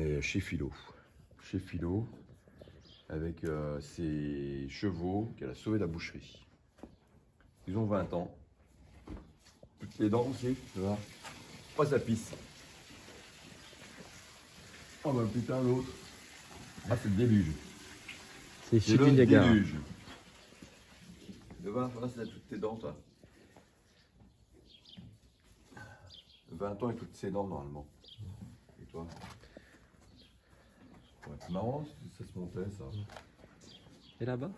Et chez Philo. Chez Philo, avec ses chevaux qu'elle a sauvés de la boucherie. Ils ont 20 ans. Toutes les dents aussi, tu vois. Pas sa pisse. Oh bah putain l'autre. Ah c'est le déluge. C'est C'est le Chibi Niagara. déluge. Le 20 ans, c'est toutes tes dents toi. 20 ans et toutes ses dents normalement. Et toi? Ouais, c'est marrant, ça se montait ça. Et là-bas?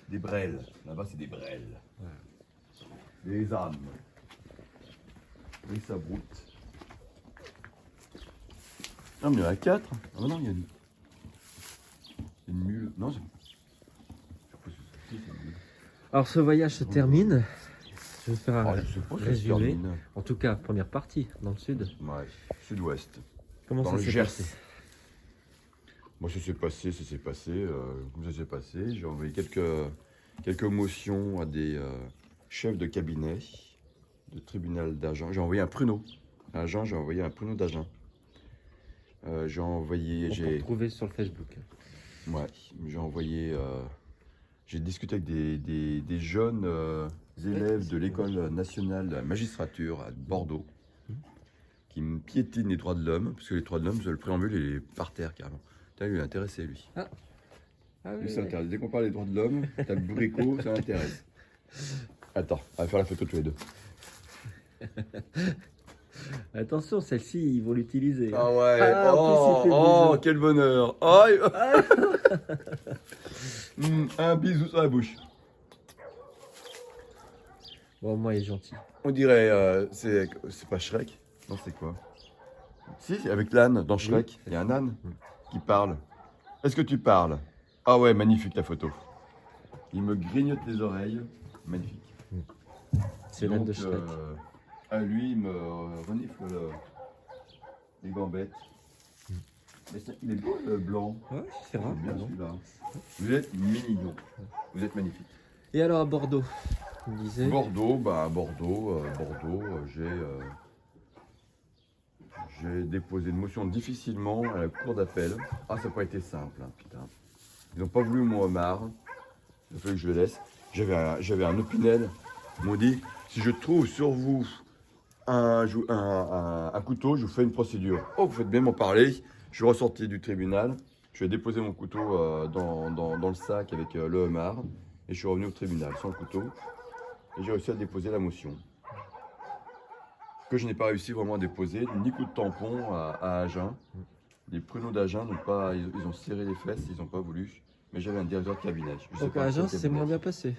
Des brels. Là-bas c'est des brels. Ouais. Des ânes. Les sabroutes. Non mais il y en a 4. Ah non, il y a une mule. Non, je sais pas si c'est une mule. Alors ce voyage se termine. Je vais faire Ah, un je sais pas si ça se résumé. termine. En tout cas, première partie, dans le sud. Ouais, sud-ouest. Comment Dans ça le s'est Gers. passé? Moi, ça s'est passé. Comme ça s'est passé, j'ai envoyé quelques motions à des chefs de cabinet de tribunal d'Agen. J'ai envoyé un pruneau. À Agen, j'ai envoyé un pruneau d'Agen. J'ai envoyé. On peut retrouver sur le Facebook. Ouais, j'ai envoyé. J'ai discuté avec des jeunes élèves de l'École nationale de la magistrature à Bordeaux qui me piétinent les droits de l'homme, parce que les droits de l'homme, le préambule, il est par terre carrément. Putain, lui, il est intéressé, lui. Ah Lui, oui, ça l'intéresse. Dès qu'on parle des droits de l'homme, t'as le bourricot, ça l'intéresse. Attends, on va faire la photo tous les deux. Attention, celle-ci, ils vont l'utiliser. Ah ouais, Ah, en plus, il fait bisous. quel bonheur. Oh, un bisou sur la bouche. Bon, moi, il est gentil. On dirait, c'est pas Shrek. Non, c'est quoi? Si, c'est avec l'âne dans Shrek. Il y a un âne qui parle. Est-ce que tu parles? Ah ouais, magnifique la photo. Il me grignote les oreilles. Magnifique. C'est l'âne de Donc, Shrek. lui, il me renifle les gambettes. Mais il est beau le blanc. Ouais, c'est rare. Bien pardon. celui-là. Vous êtes mignon. Vous êtes magnifique. Et alors à Bordeaux, tu me disais? Bordeaux, bah Bordeaux, j'ai déposé une motion difficilement à la cour d'appel. Ah, ça n'a pas été simple, hein, putain. Ils n'ont pas voulu mon homard. Il a fallu que je le laisse. J'avais un Opinel. Ils m'ont dit, si je trouve sur vous un couteau, je vous fais une procédure. Oh, vous faites bien m'en parler. Je suis ressorti du tribunal. Je vais déposer mon couteau dans le sac avec le homard. Et je suis revenu au tribunal sans le couteau. Et j'ai réussi à déposer la motion. Que je n'ai pas réussi vraiment à déposer, ni coup de tampon à Agen. Les pruneaux d'Agen n'ont pas, ils ont serré les fesses, ils n'ont pas voulu. Mais j'avais un directeur de cabinet. Je sais Donc pas à quel Agen, c'est cabinet. moins bien passé.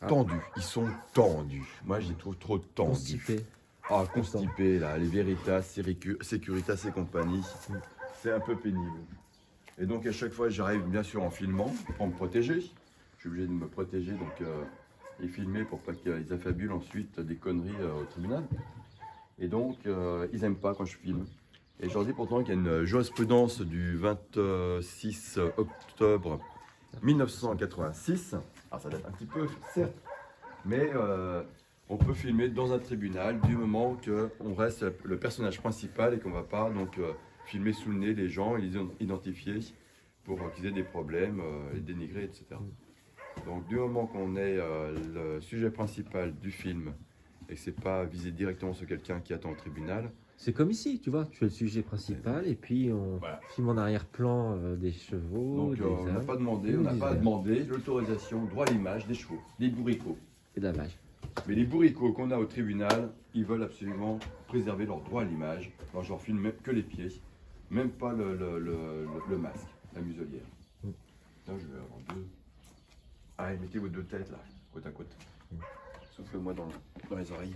Tendus, ils sont tendus. Moi, je les trouve trop tendus. Constipé. Ah, constipés, là, les Veritas, Securitas et compagnie. C'est un peu pénible. Et donc, à chaque fois, j'arrive bien sûr en filmant pour me protéger. Je suis obligé de me protéger, donc, et filmer pour pas qu'ils affabulent ensuite des conneries au tribunal. Et donc, ils n'aiment pas quand je filme. Et je leur dis pourtant qu'il y a une jurisprudence du 26 octobre 1986. Alors, ça date un petit peu, certes, mais on peut filmer dans un tribunal du moment qu'on reste le personnage principal et qu'on ne va pas donc filmer sous le nez les gens et les identifier pour qu'ils aient des problèmes, les dénigrer, etc. Donc du moment qu'on est le sujet principal du film et que c'est pas visé directement sur quelqu'un qui attend au tribunal, C'est comme ici, tu vois, tu es le sujet principal et puis on Voilà. filme en arrière-plan des chevaux, donc des on n'a ânes pas demandé, et on n'a des pas ânes. demandé l'autorisation, le droit à l'image des chevaux, des bourricots. Et de la vache. Mais les bourricots qu'on a au tribunal, ils veulent absolument préserver leur droit à l'image. Alors je leur filme même que les pieds, même pas le masque, la muselière. Là, je vais avoir deux. Allez, mettez vos deux têtes là, côte à côte. Soufflez-moi dans les oreilles.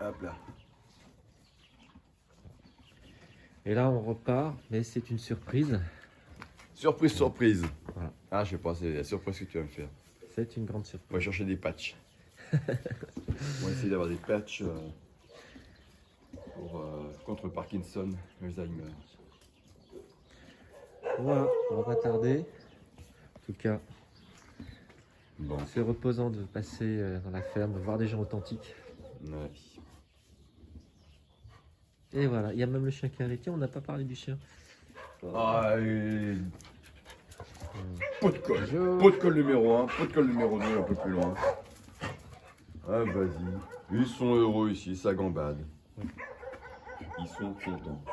Hop là. Et là, on repart, mais c'est une surprise. Surprise, surprise. Voilà. Ah, je sais pas, c'est la surprise que tu vas me faire. C'est une grande On surprise. va chercher des patchs. On va essayer d'avoir des patchs contre Parkinson, Alzheimer. Voilà, on va pas tarder. En tout cas, Bon. c'est reposant de passer dans la ferme, de voir des gens authentiques. Ouais. Et voilà, il y a même le chien qui est arrêté, on n'a pas parlé du chien. Ah, et... Pot de colle. Pot de colle numéro 1, pot de colle numéro 2, un peu plus loin. Ah, vas-y. Ils sont heureux ici, ça gambade. Ils sont contents.